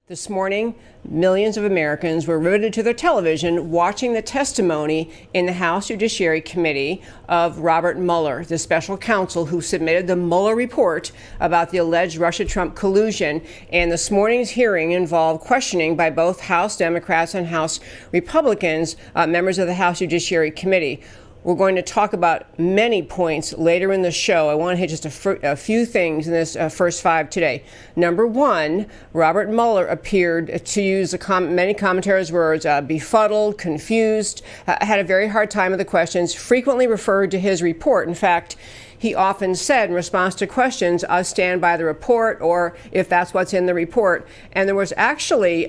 This morning, millions of Americans were riveted to their television watching the testimony in the House Judiciary Committee of Robert Mueller, the special counsel who submitted the Mueller report about the alleged Russia-Trump collusion. And this morning's hearing involved questioning by both House Democrats and House Republicans, members of the House Judiciary Committee. We're going to talk about many points later in the show. I want to hit just a few things in this first five today. Number one, Robert Mueller appeared, to use many commentators' words, befuddled, confused, had a very hard time with the questions, frequently referred to his report. In fact, he often said in response to questions, "I'll stand by the report," or "if that's what's in the report." And there was actually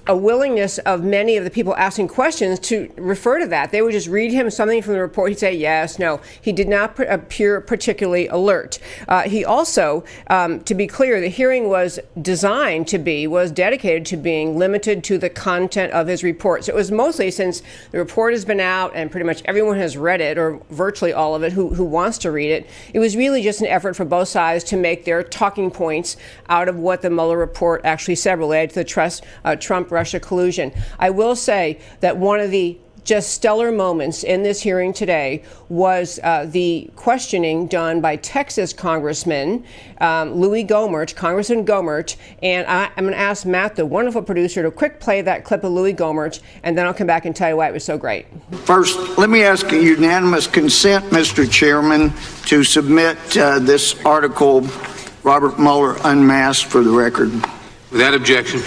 a willingness of many of the people asking questions to refer to that. They would just read him something from the report. He'd say yes, no. He did not appear particularly alert. He also, to be clear, the hearing was dedicated to being limited to the content of his report. So it was mostly, since the report has been out and pretty much everyone has read it, or virtually all of it who wants to read it, it was really just an effort for both sides to make their talking points out of what the Mueller report actually said related to the Trump-Russia collusion. I will say that one of the just stellar moments in this hearing today was the questioning done by Texas Congressman Louis Gohmert, Congressman Gohmert, and I'm going to ask Matt, the wonderful producer, to quick play that clip of Louis Gohmert, and then I'll come back and tell you why it was so great. First, let me ask unanimous consent, Mr. Chairman, to submit this article, Robert Mueller Unmasked, for the record. Without objection.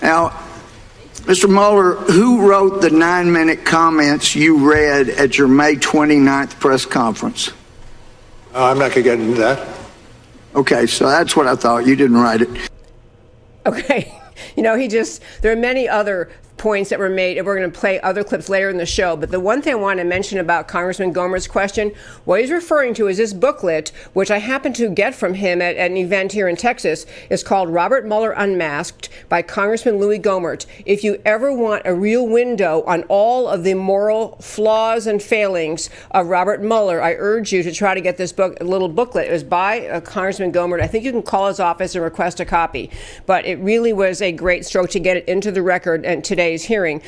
Now, Mr. Mueller, who wrote the 9-minute comments you read at your May 29th press conference? I'm not going to get into that. Okay, so that's what I thought. You didn't write it. Okay. There are many other points that were made, and we're going to play other clips later in the show. But the one thing I want to mention about Congressman Gohmert's question, what he's referring to is this booklet, which I happened to get from him at an event here in Texas. It's called Robert Mueller Unmasked by Congressman Louis Gohmert. If you ever want a real window on all of the moral flaws and failings of Robert Mueller, I urge you to try to get this little booklet. It was by Congressman Gohmert. I think you can call his office and request a copy. But it really was a great stroke to get it into the record and today's hearing.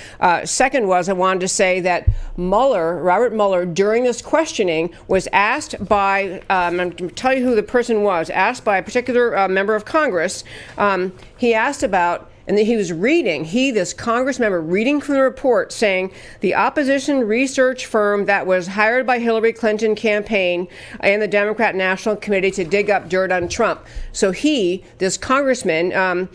Second was, I wanted to say that Robert Mueller, during this questioning, was asked by, I'm going to tell you who the person was, asked by a particular member of Congress. He asked about, and he was reading, this Congress member, reading from the report saying the opposition research firm that was hired by Hillary Clinton campaign and the Democrat National Committee to dig up dirt on Trump. So this congressman,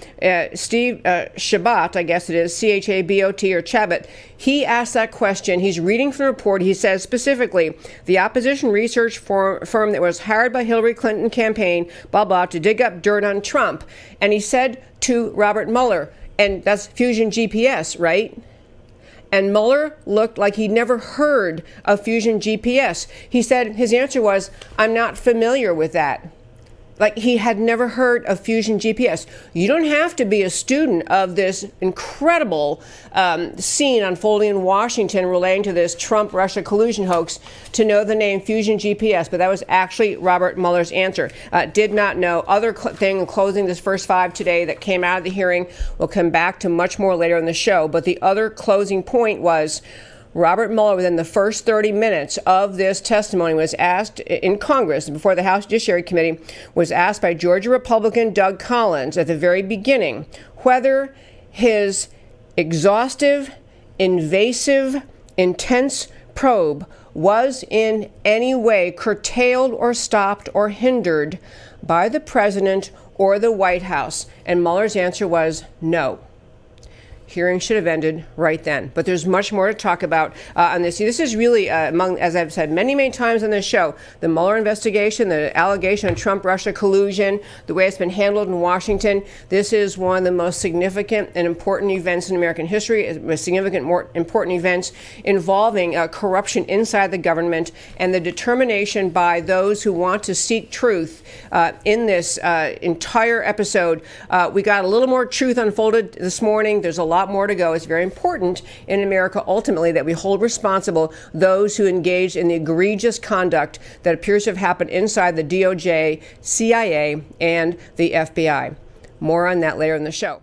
Steve Chabot, I guess it is, C-H-A-B-O-T or Chabot, he asked that question. He's reading from the report. He says specifically, the opposition research firm that was hired by Hillary Clinton campaign, blah, blah, to dig up dirt on Trump. And he said to Robert Mueller, and that's Fusion GPS, right? And Mueller looked like he'd never heard of Fusion GPS. He said his answer was, "I'm not familiar with that." Like he had never heard of Fusion GPS. You don't have to be a student of this incredible scene unfolding in Washington relating to this Trump-Russia collusion hoax to know the name Fusion GPS, but that was actually Robert Mueller's answer. Did not know. Other thing in closing this first five today that came out of the hearing, we'll come back to much more later in the show, but the other closing point was Robert Mueller, within the first 30 minutes of this testimony, was asked in Congress, before the House Judiciary Committee, was asked by Georgia Republican Doug Collins at the very beginning whether his exhaustive, invasive, intense probe was in any way curtailed or stopped or hindered by the president or the White House. And Mueller's answer was no. Hearing should have ended right then. But there's much more to talk about on this. This is really, as I've said many, many times on this show, the Mueller investigation, the allegation of Trump-Russia collusion, the way it's been handled in Washington. This is one of the most significant and important events in American history, important events involving corruption inside the government and the determination by those who want to seek truth in this entire episode. We got a little more truth unfolded this morning. There's a lot more to go. It's very important in America, ultimately, that we hold responsible those who engaged in the egregious conduct that appears to have happened inside the DOJ, CIA, and the FBI. More on that later in the show.